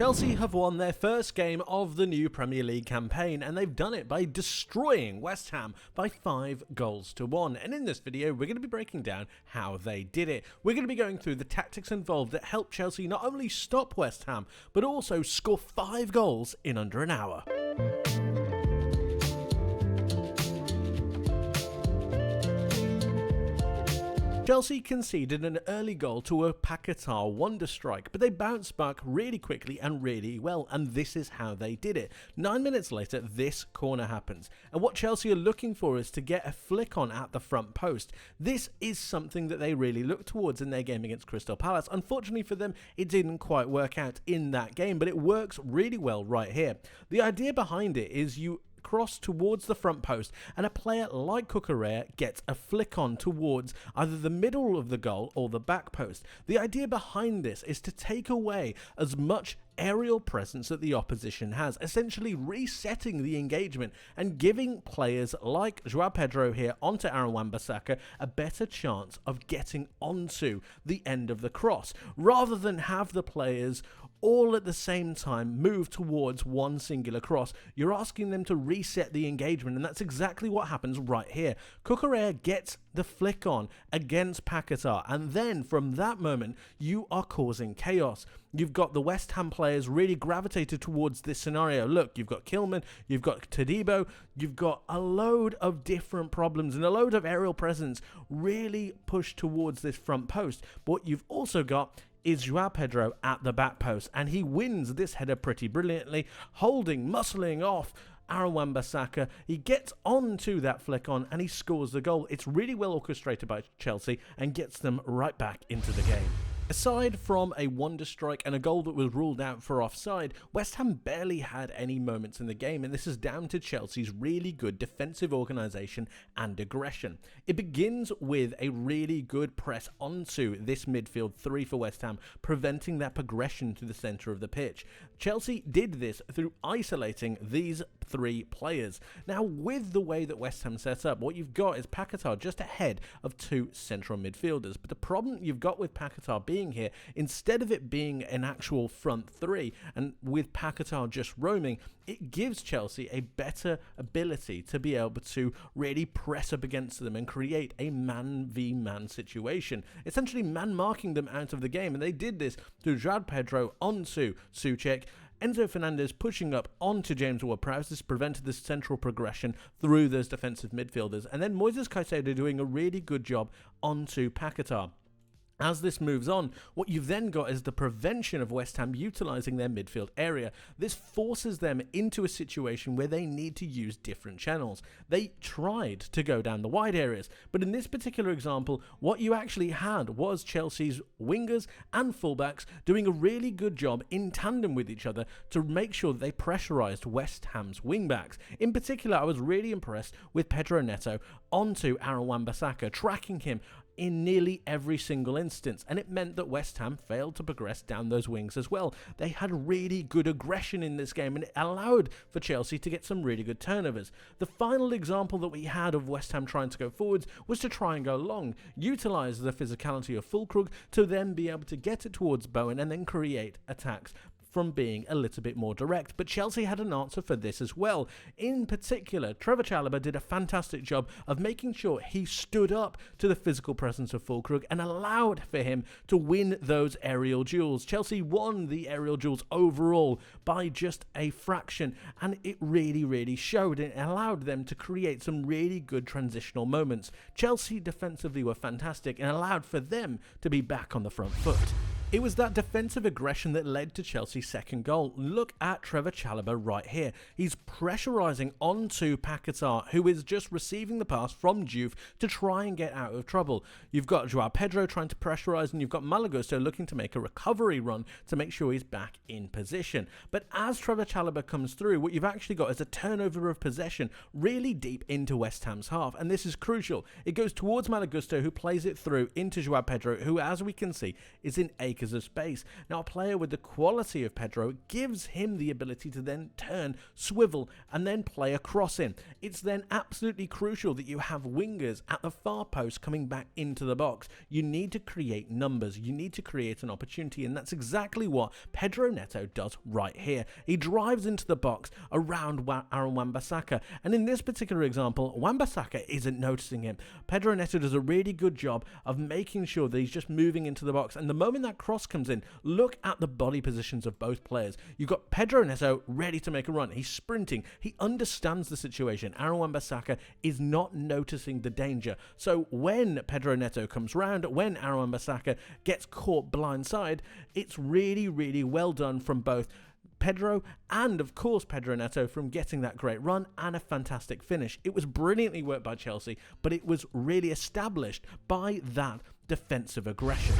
Chelsea have won their first game of the new Premier League campaign, and they've done it by destroying West Ham by 5-1. And in this video, we're going to be breaking down how they did it. We're going to be going through the tactics involved that helped Chelsea not only stop West Ham, but also score 5 goals in under an hour. Chelsea conceded an early goal to a Paquetá wonder strike, but they bounced back really quickly and really well, and this is how they did it. 9 minutes later, this corner happens, and what Chelsea are looking for is to get a flick on at the front post. This is something that they really look towards in their game against Crystal Palace. Unfortunately for them, it didn't quite work out in that game, but it works really well right here. The idea behind it is you cross towards the front post, and a player like Cucurella gets a flick on towards either the middle of the goal or the back post. The idea behind this is to take away as much aerial presence that the opposition has, essentially resetting the engagement and giving players like João Pedro here onto Aaron Wan-Bissaka a better chance of getting onto the end of the cross, rather than have the players all at the same time move towards one singular cross. You're asking them to reset the engagement, and that's exactly what happens right here. Cucurella gets the flick on against Paquetá, and then from that moment you are causing chaos. You've got the West Ham players really gravitated towards this scenario. Look, you've got Kilman, you've got Todibo, you've got a load of different problems and a load of aerial presence really pushed towards this front post. But what you've also got is João Pedro at the back post, and he wins this header pretty brilliantly, muscling off Aaron Wan-Bissaka. He gets onto that flick on and he scores the goal. It's really well orchestrated by Chelsea and gets them right back into the game. Aside from a wonder strike and a goal that was ruled out for offside, West Ham barely had any moments in the game, and this is down to Chelsea's really good defensive organisation and aggression. It begins with a really good press onto this midfield three for West Ham, preventing that progression to the centre of the pitch. Chelsea did this through isolating these 3 players. Now, with the way that West Ham set up, what you've got is Paquetá just ahead of 2 central midfielders, but the problem you've got with Paquetá being here, instead of it being an actual front 3 and with Paquetá just roaming, it gives Chelsea a better ability to be able to really press up against them and create a man-v-man situation, essentially man-marking them out of the game. And they did this through João Pedro onto Souček, Enzo Fernandez pushing up onto James Ward-Prowse. This prevented the central progression through those defensive midfielders, and then Moises Caicedo doing a really good job onto Paquetá. As this moves on, what you've then got is the prevention of West Ham utilising their midfield area. This forces them into a situation where they need to use different channels. They tried to go down the wide areas, but in this particular example, what you actually had was Chelsea's wingers and fullbacks doing a really good job in tandem with each other to make sure that they pressurised West Ham's wingbacks. In particular, I was really impressed with Pedro Neto onto Aaron Wan-Bissaka, tracking him in nearly every single instance, and it meant that West Ham failed to progress down those wings as well. They had really good aggression in this game, and it allowed for Chelsea to get some really good turnovers. The final example that we had of West Ham trying to go forwards was to try and go long, utilise the physicality of Füllkrug to then be able to get it towards Bowen and then create attacks from being a little bit more direct. But Chelsea had an answer for this as well. In particular, Trevor Chalobah did a fantastic job of making sure he stood up to the physical presence of Füllkrug and allowed for him to win those aerial duels. Chelsea won the aerial duels overall by just a fraction, and it really showed. It allowed them to create some really good transitional moments. Chelsea defensively were fantastic and allowed for them to be back on the front foot. It was that defensive aggression that led to Chelsea's second goal. Look at Trevor Chalobah right here. He's pressurising onto Paquetá, who is just receiving the pass from Juve to try and get out of trouble. You've got João Pedro trying to pressurise, and you've got Malo Gusto looking to make a recovery run to make sure he's back in position. But as Trevor Chalobah comes through, what you've actually got is a turnover of possession really deep into West Ham's half, and this is crucial. It goes towards Malo Gusto, who plays it through into João Pedro, who, as we can see, is in a acres of space. Now, a player with the quality of Pedro gives him the ability to then turn, swivel, and then play a cross in. It's then absolutely crucial that you have wingers at the far post coming back into the box. You need to create numbers. You need to create an opportunity, and that's exactly what Pedro Neto does right here. He drives into the box around Aaron Wan-Bissaka, and in this particular example, Wan-Bissaka isn't noticing him. Pedro Neto does a really good job of making sure that he's just moving into the box, and the moment that cross comes in, look at the body positions of both players. You've got Pedro Neto ready to make a run. He's sprinting. He understands the situation. Aaron Wan-Bissaka is not noticing the danger. So when Pedro Neto comes round, when Aaron Wan-Bissaka gets caught blindside, it's really, really well done from both Pedro and, of course, Pedro Neto from getting that great run and a fantastic finish. It was brilliantly worked by Chelsea, but it was really established by that defensive aggression.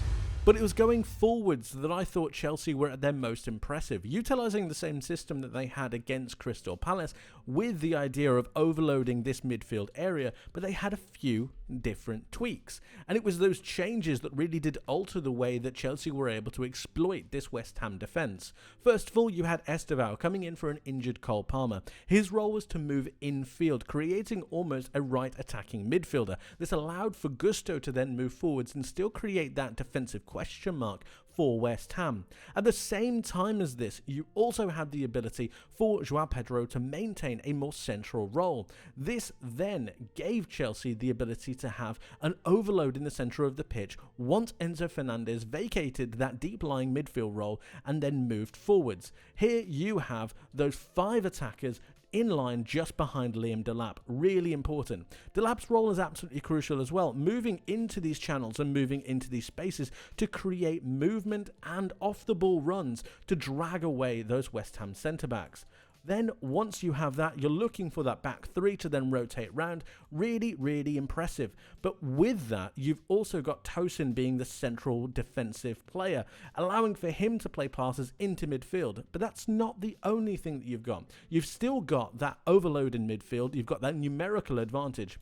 But it was going forwards that I thought Chelsea were at their most impressive, utilising the same system that they had against Crystal Palace with the idea of overloading this midfield area, but they had a few different tweaks. And it was those changes that really did alter the way that Chelsea were able to exploit this West Ham defence. First of all, you had Estevao coming in for an injured Cole Palmer. His role was to move infield, creating almost a right attacking midfielder. This allowed for Gusto to then move forwards and still create that defensive question mark for West Ham. At the same time as this, you also had the ability for João Pedro to maintain a more central role. This then gave Chelsea the ability to have an overload in the centre of the pitch once Enzo Fernandez vacated that deep-lying midfield role and then moved forwards. Here you have those 5 attackers in line just behind Liam Delap. Really important. Delap's role is absolutely crucial as well, moving into these channels and moving into these spaces to create movement and off-the-ball runs to drag away those West Ham centre-backs. Then once you have that, you're looking for that back 3 to then rotate round. Really, really impressive. But with that, you've also got Tosin being the central defensive player, allowing for him to play passes into midfield. But that's not the only thing that you've got. You've still got that overload in midfield. You've got that numerical advantage.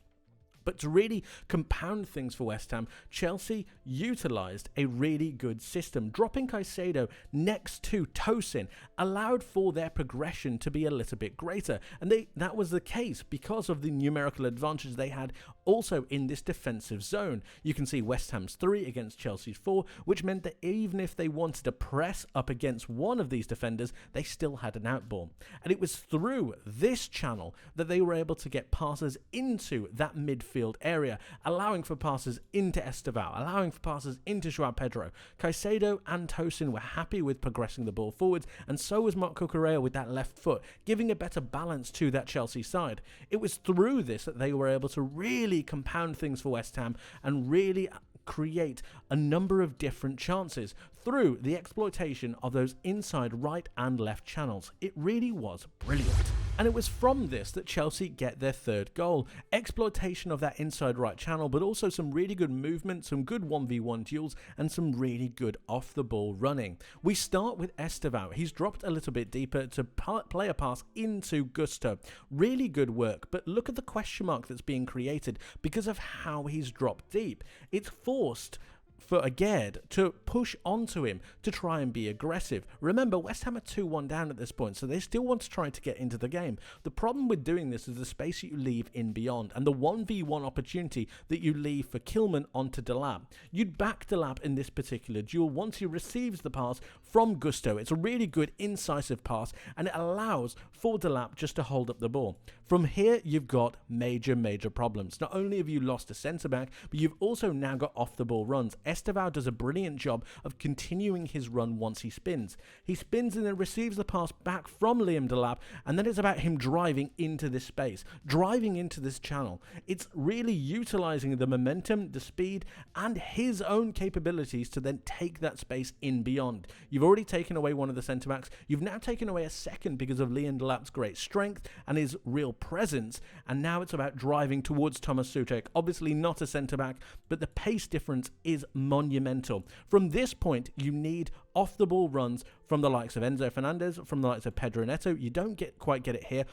But to really compound things for West Ham, Chelsea utilised a really good system. Dropping Caicedo next to Tosin allowed for their progression to be a little bit greater. And that was the case because of the numerical advantage they had also in this defensive zone. You can see West Ham's 3 against Chelsea's 4, which meant that even if they wanted to press up against one of these defenders, they still had an outball. And it was through this channel that they were able to get passes into that midfield area, allowing for passes into Estevao, allowing for passes into João Pedro. Caicedo and Tosin were happy with progressing the ball forwards, and so was Marc Cucurella with that left foot, giving a better balance to that Chelsea side. It was through this that they were able to really compound things for West Ham and really create a number of different chances through the exploitation of those inside right and left channels. It really was brilliant. And it was from this that Chelsea get their 3rd goal. Exploitation of that inside right channel, but also some really good movement, some good 1v1 duels, and some really good off-the-ball running. We start with Estevao. He's dropped a little bit deeper to play a pass into Gusto. Really good work, but look at the question mark that's being created because of how he's dropped deep. It's forced for Aguerd to push onto him to try and be aggressive. Remember, West Ham are 2-1 down at this point, so they still want to try to get into the game. The problem with doing this is the space you leave in beyond and the 1v1 opportunity that you leave for Kilman onto Delap. You'd back Delap in this particular duel once he receives the pass from Gusto. It's a really good incisive pass, and it allows for Delap just to hold up the ball. From here, you've got major problems. Not only have you lost a centre-back, but you've also now got off-the-ball runs. Estevao does a brilliant job of continuing his run once he spins. He spins and then receives the pass back from Liam Delap, and then it's about him driving into this space, driving into this channel. It's really utilising the momentum, the speed, and his own capabilities to then take that space in beyond. You've already taken away one of the centre-backs. You've now taken away a second because of Liam Delap's great strength and his real presence, and now it's about driving towards Thomas Souček. Obviously not a centre-back, but the pace difference is monumental. From this point, you need off-the-ball runs from the likes of Enzo Fernandez, from the likes of Pedro Neto. You don't quite get it here,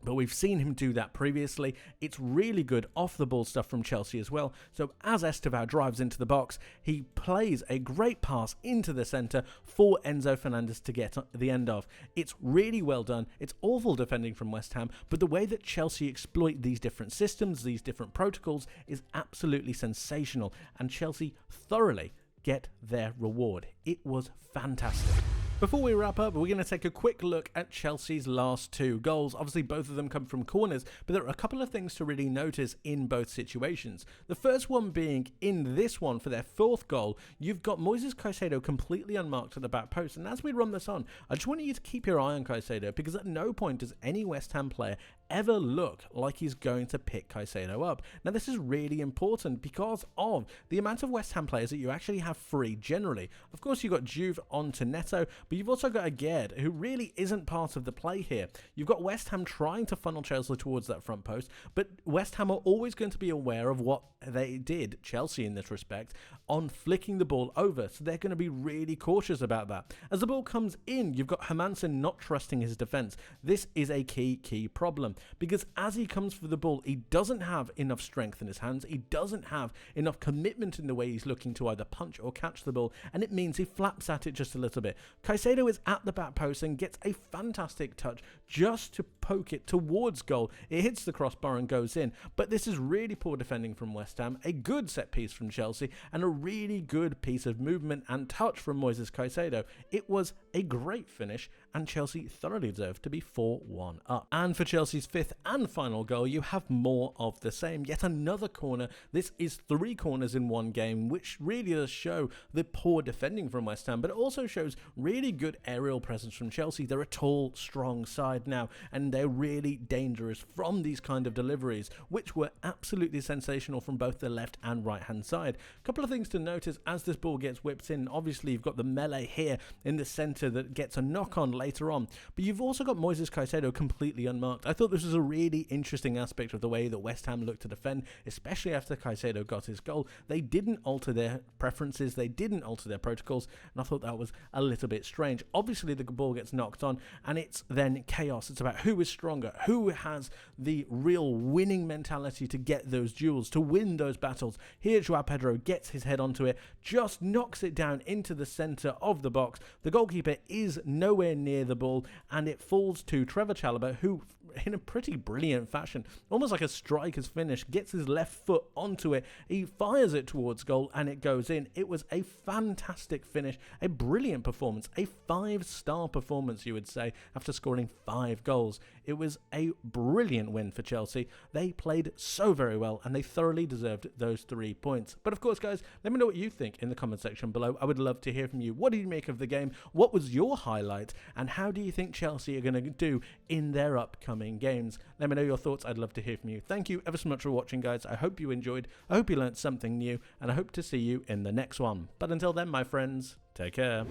But we've seen him do that previously. It's really good off-the-ball stuff from Chelsea as well. So as Estevao drives into the box, he plays a great pass into the centre for Enzo Fernandez to get at the end of. It's really well done. It's awful defending from West Ham, but the way that Chelsea exploit these different systems, these different protocols, is absolutely sensational. And Chelsea thoroughly get their reward. It was fantastic. Before we wrap up, we're going to take a quick look at Chelsea's last 2 goals. Obviously, both of them come from corners, but there are a couple of things to really notice in both situations. The first one being, in this one, for their 4th goal, you've got Moises Caicedo completely unmarked at the back post. And as we run this on, I just want you to keep your eye on Caicedo, because at no point does any West Ham player ever look like he's going to pick Caicedo up. Now, this is really important because of the amount of West Ham players that you actually have free generally. Of course, you've got Juve on to Neto, but you've also got Aguerd, who really isn't part of the play here. You've got West Ham trying to funnel Chelsea towards that front post, but West Ham are always going to be aware of what they did, Chelsea in this respect, on flicking the ball over, so they're going to be really cautious about that. As the ball comes in, you've got Hermansen not trusting his defence. This is a key problem, because as he comes for the ball, he doesn't have enough strength in his hands, he doesn't have enough commitment in the way he's looking to either punch or catch the ball, and it means he flaps at it just a little bit. Caicedo is at the back post and gets a fantastic touch just to poke it towards goal. It hits the crossbar and goes in, but this is really poor defending from West Ham, a good set piece from Chelsea, and a really good piece of movement and touch from Moises Caicedo. It was a great finish, and Chelsea thoroughly deserved to be 4-1 up. And for Chelsea's 5th and final goal, you have more of the same. Yet another corner. This is 3 corners in one game, which really does show the poor defending from West Ham, but it also shows really good aerial presence from Chelsea. They're a tall, strong side now, and they're really dangerous from these kind of deliveries, which were absolutely sensational from both the left and right hand side. A couple of things to notice as this ball gets whipped in. Obviously, you've got the melee here in the centre that gets a knock on later on, but you've also got Moises Caicedo completely unmarked. I thought this was a really interesting aspect of the way that West Ham looked to defend, especially after Caicedo got his goal. They didn't alter their preferences, they didn't alter their protocols, and I thought that was a little bit strange. Obviously, the ball gets knocked on, and it's then chaos. It's about who is stronger, who has the real winning mentality to get those duels, to win those battles. Here, Joao Pedro gets his head onto it, just knocks it down into the centre of the box. The goalkeeper is nowhere near the ball, and it falls to Trevor Chalobah, who, in a pretty brilliant fashion, almost like a striker's finish, gets his left foot onto it. He fires it towards goal, and it goes in. It was a fantastic finish, a brilliant performance, a 5-star performance, you would say, after scoring 5 goals. It was a brilliant win for Chelsea. They played so very well, and they thoroughly deserved those 3 points. But of course, guys, let me know what you think in the comment section below. I would love to hear from you. What did you make of the game? What was your highlight? And how do you think Chelsea are going to do in their upcoming games? Let me know your thoughts. I'd love to hear from you. Thank you ever so much for watching, guys. I hope you enjoyed. I hope you learned something new, and I hope to see you in the next one. But until then, my friends, take care.